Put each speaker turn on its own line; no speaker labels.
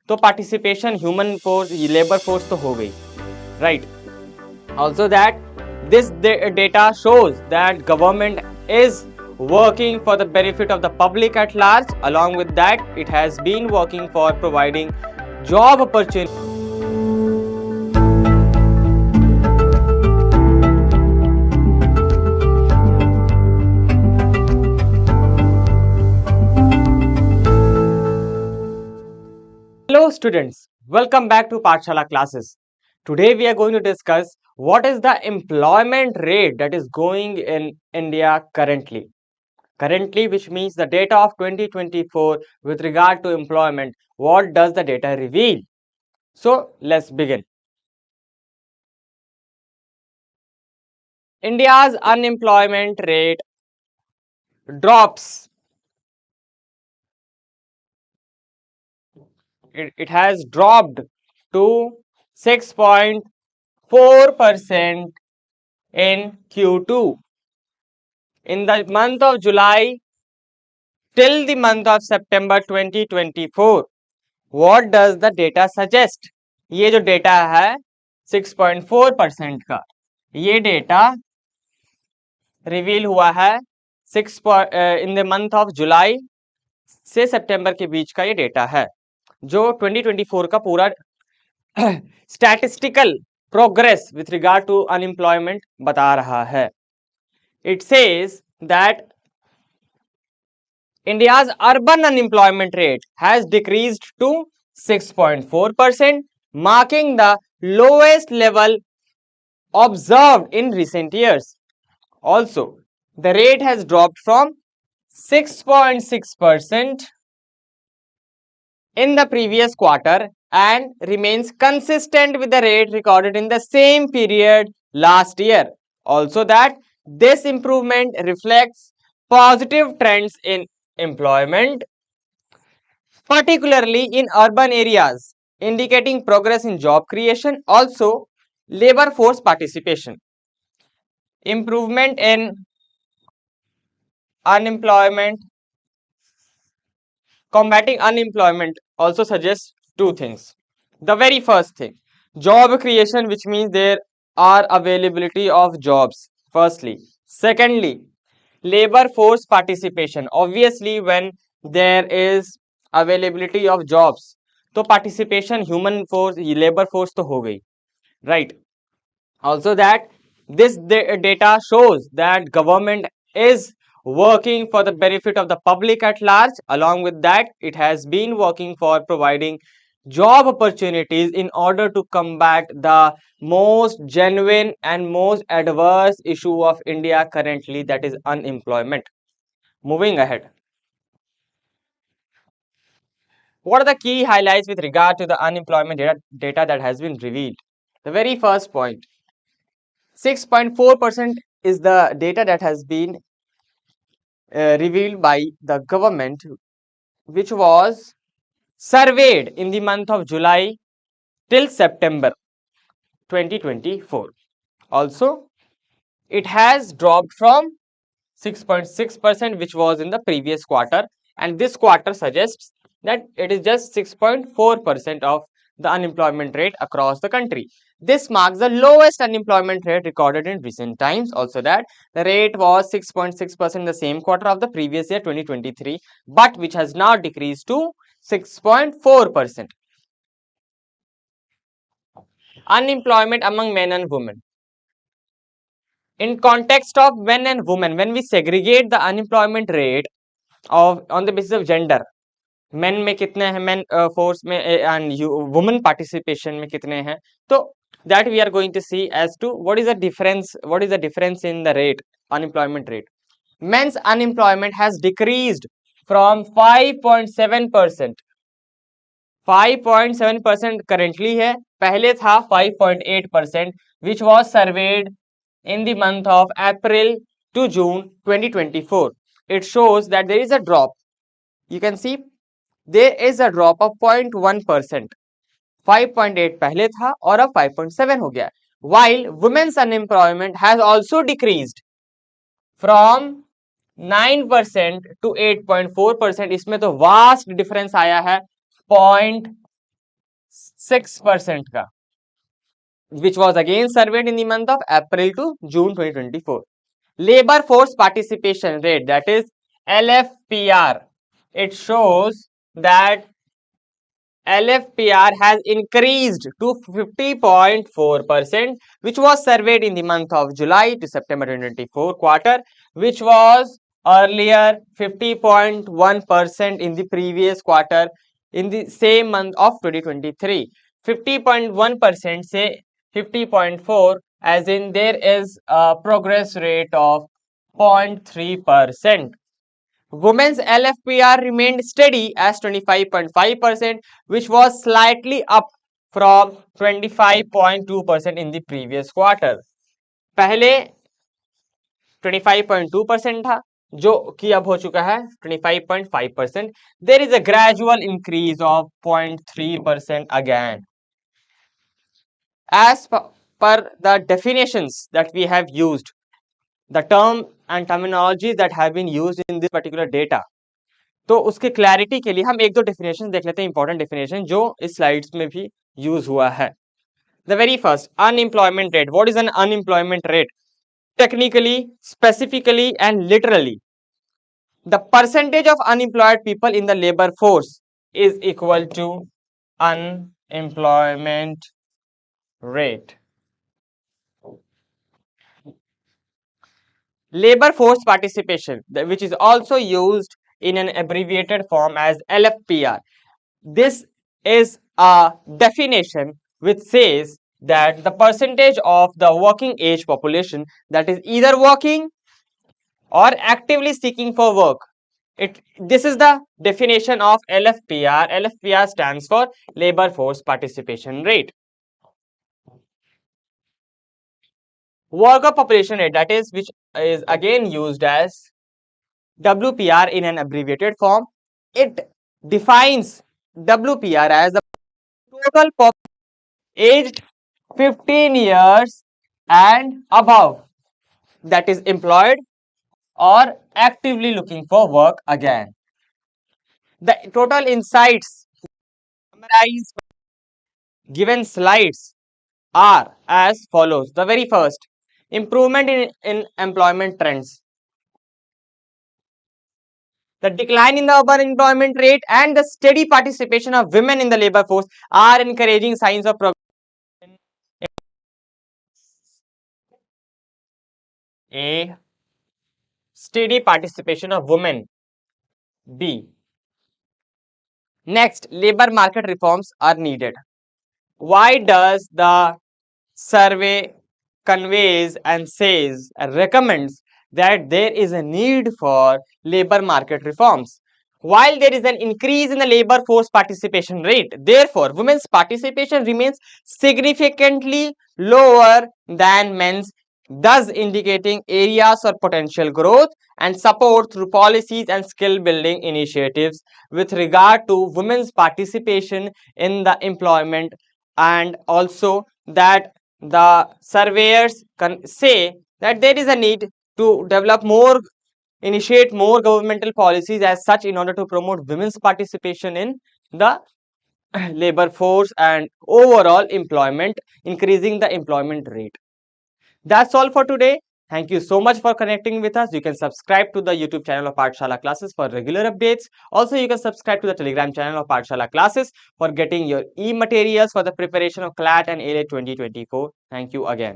तो participation human force labour force तो हो गई, right. Also that this data shows that government is working for the benefit of the public at large. Along with that, it has been working for providing job opportunities. Hello students, welcome back to Paathshala classes. Today we are going to discuss what is the employment rate that is going in India currently. Currently, which means the data of 2024 with regard to employment. What does the data reveal? So let's begin. India's unemployment rate drops. It has dropped to 6.4% in Q2. In the month of July till the month of September 2024, what does the data suggest? ये जो data है 6.4% का, ये data reveal हुआ है in the month of July से सितंबर के बीच का ये डेटा है, जो 2024 का पूरा statistical progress with regard to unemployment बता रहा है. It says that India's urban unemployment rate has decreased to 6.4%, marking the lowest level observed in recent years. Also, the rate has dropped from 6.6% in the previous quarter and remains consistent with the rate recorded in the same period last year. Also, that this improvement reflects positive trends in employment, particularly in urban areas, indicating progress in job creation. Also, labor force participation. Improvement in unemployment, combating unemployment also suggests two things. The very first thing, job creation, which means there are availability of jobs, firstly. Secondly, labor force participation. Obviously, when there is availability of jobs, तो participation human force labor force तो हो गई, right. Also that this data shows that government is working for the benefit of the public at large. Along with that, it has been working for providing job opportunities in order to combat the most genuine and most adverse issue of India currently, that is unemployment. Moving ahead, what are the key highlights with regard to the unemployment data that has been revealed? The very first point, 6.4% is the data that has been revealed by the government, which was surveyed in the month of July till September 2024. Also, it has dropped from 6.6%, which was in the previous quarter, and this quarter suggests that it is just 6.4% of the unemployment rate across the country. This marks the lowest unemployment rate recorded in recent times. Also that the rate was 6.6% in the same quarter of the previous year 2023, but which has now decreased to 6.4%. Unemployment among men and women. In context of men and women, when we segregate the unemployment rate on the basis of gender, men में कितने हैं, men force में and women participation में कितने हैं, तो that we are going to see as to what is the difference in the rate, unemployment rate. Men's unemployment has decreased from 5.7%. 5.7% currently है, पहले था 5.8%, which was surveyed in the month of April to June 2024. It shows that there is a drop. You can see there is a drop of 0.1%. 5.8 पहले था और अब 5.7 हो गया. While women's unemployment has also decreased from 9% to 8.4%. इसमें तो vast difference आया है 6% का, which was again surveyed in the month of April to June 2024. Labor force participation rate, that is LFPR, it shows that LFPR has increased to 50.4%, which was surveyed in the month of July to September 2024 quarter, which was earlier 50.1% in the previous quarter in the same month of 2023. 50.1% say 50.4, as in there is a progress rate of 0.3%. Women's LFPR remained steady as 25.5%, which was slightly up from 25.2% in the previous quarter. पहले 25.2% था, जो कि अब हो चुका है 25.5%. There is a gradual increase of 0.3% again. As per the definitions that we have used, the term and terminologies that have been used in this particular data, तो उसके क्लैरिटी के लिए हम एक दो डेफिनेशन देख लेते हैं, इंपॉर्टेंट डेफिनेशन जो इस स्लाइड्स में भी यूज हुआ है. The very first, unemployment rate. What is an unemployment rate? Technically, specifically and literally, the percentage of unemployed people in the labour force is equal to unemployment rate. Labor force participation, which is also used in an abbreviated form as LFPR. This is a definition which says that the percentage of the working age population that is either working or actively seeking for work. This is the definition of LFPR. LFPR stands for labor force participation rate. Worker population rate, that is, which is again used as WPR in an abbreviated form. It defines WPR as the total population aged 15 years and above that is employed or actively looking for work again. The total insights summarized given slides are as follows. The very first, improvement in employment trends. The decline in the urban employment rate and the steady participation of women in the labor force are encouraging signs of progress. A. Steady participation of women. B. Next, labor market reforms are needed. Why does the survey conveys and says and recommends that there is a need for labor market reforms? While there is an increase in the labor force participation rate, therefore, women's participation remains significantly lower than men's, thus indicating areas for potential growth and support through policies and skill building initiatives with regard to women's participation in the employment. And also that the surveyors can say that there is a need to develop more, initiate more governmental policies as such in order to promote women's participation in the labor force and overall employment, increasing the employment rate. That's all for today. Thank you so much for connecting with us. You can subscribe to the YouTube channel of Paathshala classes for regular updates. Also, you can subscribe to the Telegram channel of Paathshala classes for getting your e-materials for the preparation of CLAT and AILET 2024. Thank you again.